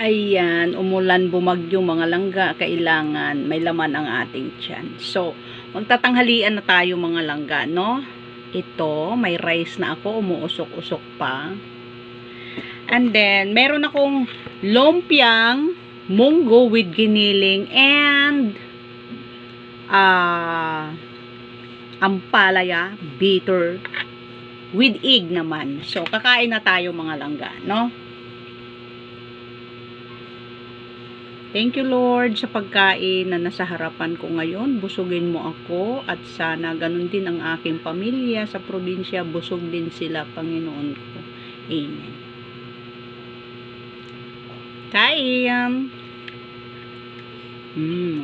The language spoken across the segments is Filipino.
Ayan, umulan, bumagyo, mga langga, kailangan may laman ang ating tiyan. So, magtatanghalian na tayo mga langga, no? Ito, may rice na ako, umuusok-usok pa. And then, meron akong lumpiang munggo with giniling and ampalaya, bitter, with egg naman. So, kakain na tayo mga langga, no? Thank you Lord sa pagkain na nasa harapan ko ngayon. Busugin mo ako at sana ganun din ang aking pamilya sa probinsya. Busog din sila, Panginoon ko. Amen. Kain!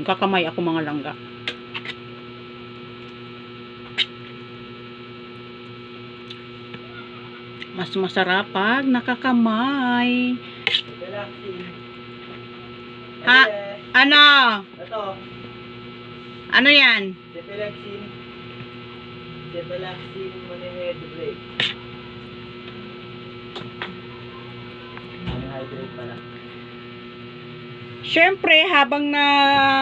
Kakamay ako mga langga. Mas masarap pag nakakamay. Ha? Ano? Ito. Ano yan? Cephalexin monohydrate. Monohydrate pala. Siyempre, habang na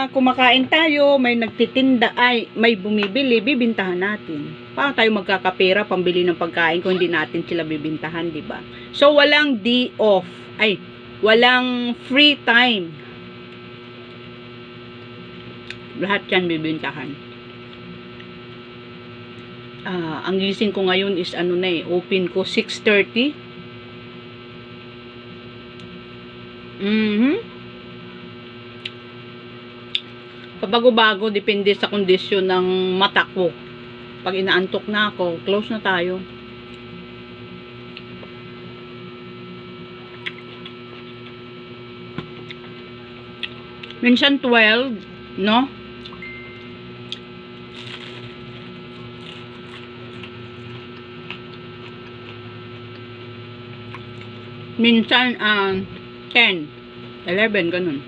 kumakain tayo, may nagtitinda, may bumibili, bibintahan natin. Paano tayo magkakapera pambili ng pagkain kung hindi natin sila bibintahan, di ba? So, walang day off. Walang free time. Lahat yan bibintahan. Ang gising ko ngayon is open ko 6:30. Pabago-bago, depende sa kondisyon ng mata ko. Pag inaantok na ako, close na tayo. Minsan 12, no? Minsan 10, 11, ganun.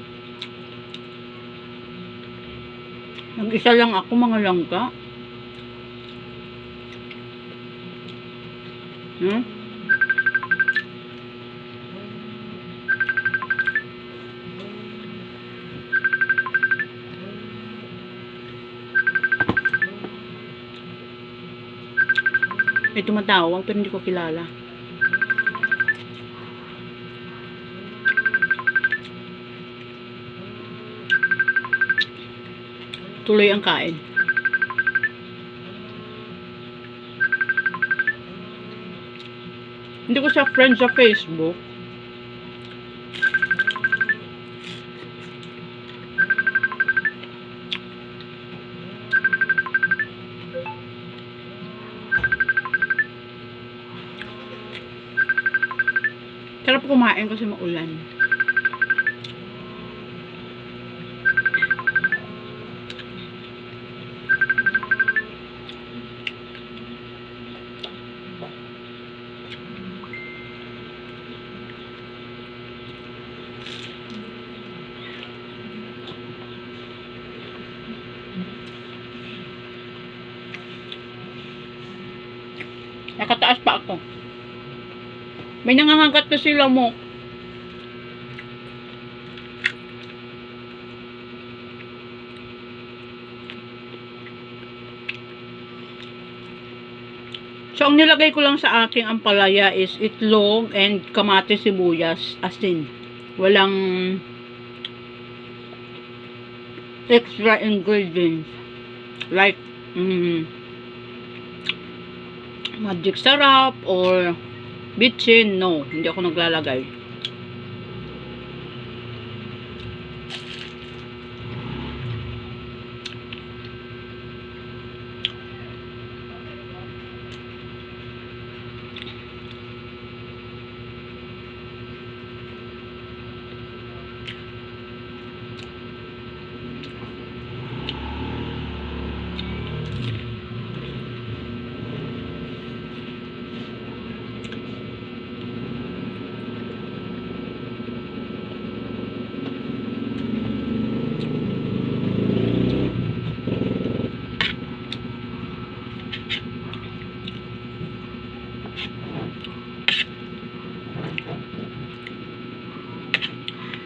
Nag-isa lang ako mga langga. May tumatawag pero hindi ko kilala. Tuloy ang kain. Hindi ko siya friend sa Facebook. Sarap kumain kasi maulan. Nakataas pa ako. May nangangagat na sila mo. So, ang nilagay ko lang sa aking ampalaya is itlog and kamatis, sibuyas, asin. Walang extra ingredients. Like, magic sarap or bitchin. No, hindi ako naglalagay.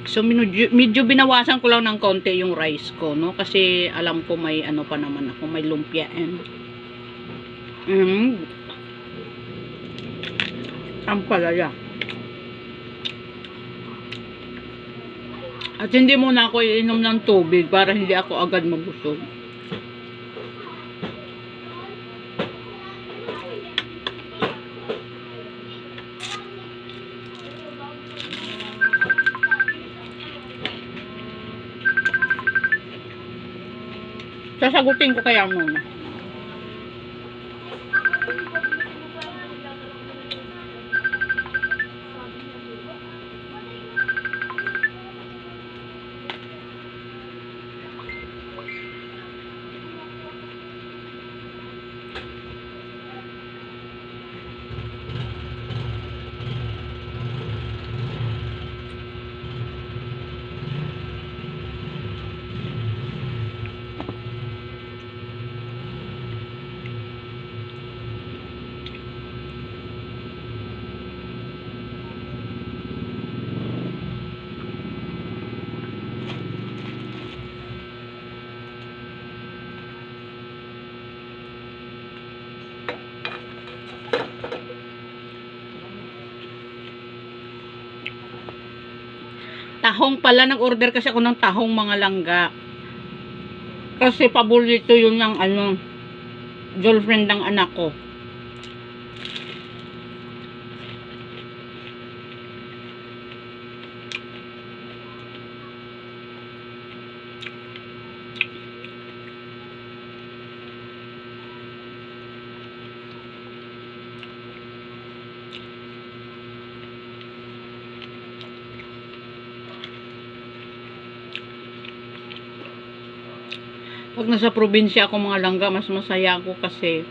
So, medyo binawasan ko lang ng konti yung rice ko, no? Kasi alam ko may ano pa naman ako, may lumpia and ang palaya. At hindi muna ako iinom ng tubig para hindi ako agad mabusog. Sasagutin ko kaya muna. Tahong pala, nag-order kasi ako ng tahong mga langga. Kasi paborito yun ng girlfriend ng anak ko. Pag nasa probinsya ako mga langga, mas masaya ako kasi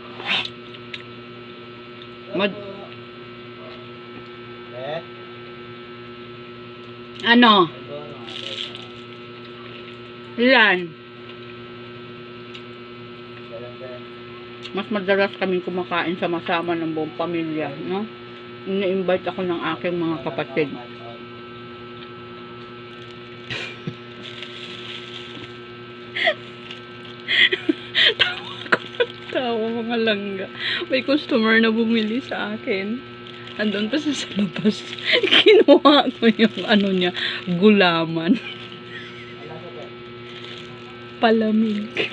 ano? Ilan? Mas madalas kaming kumakain sama-sama ng buong pamilya, no? Ini-invite ako ng aking mga kapatid. Tawa mga langga. May customer na bumili sa akin. Andun pa sa labas. Kinuha ko yung niya, gulaman. Palamig.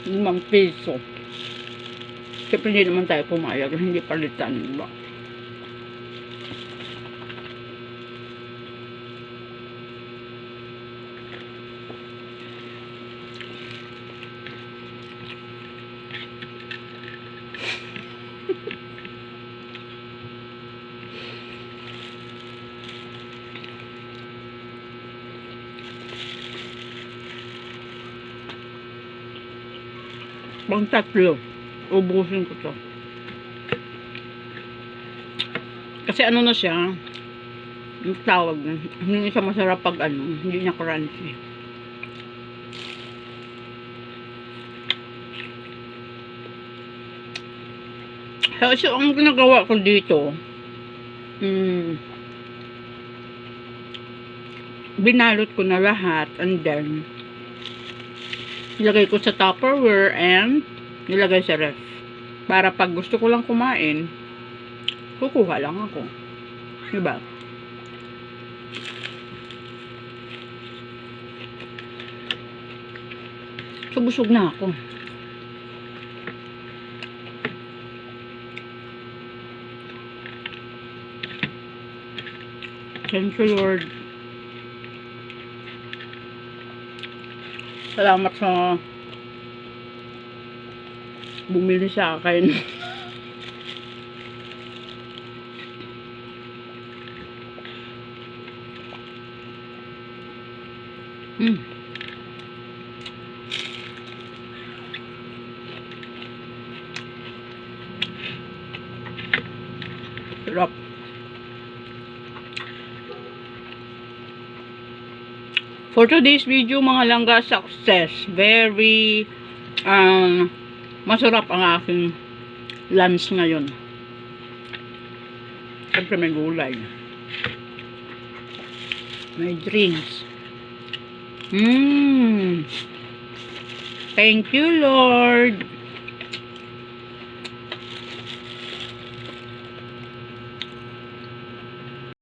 ₱5. Siyempre hindi naman tayo pumayag, hindi palitan, diba? Pang 3, ubusin ko to. Kasi ano na siya, yung tawag na, hindi siya masarap pag hindi niya crunchy. So, ang ginagawa ko dito, binalot ko na lahat and then nilagay ko sa Tupperware and nilagay sa ref. Para pag gusto ko lang kumain, kukuha lang ako. Diba? So, busog na ako. Thank you, Lord. Salamat sa bumili sa akin. Sarap. For today's video, mga langga, success. Very masarap ang aking lunch ngayon. Siyempre may gulay. May drinks. Thank you, Lord.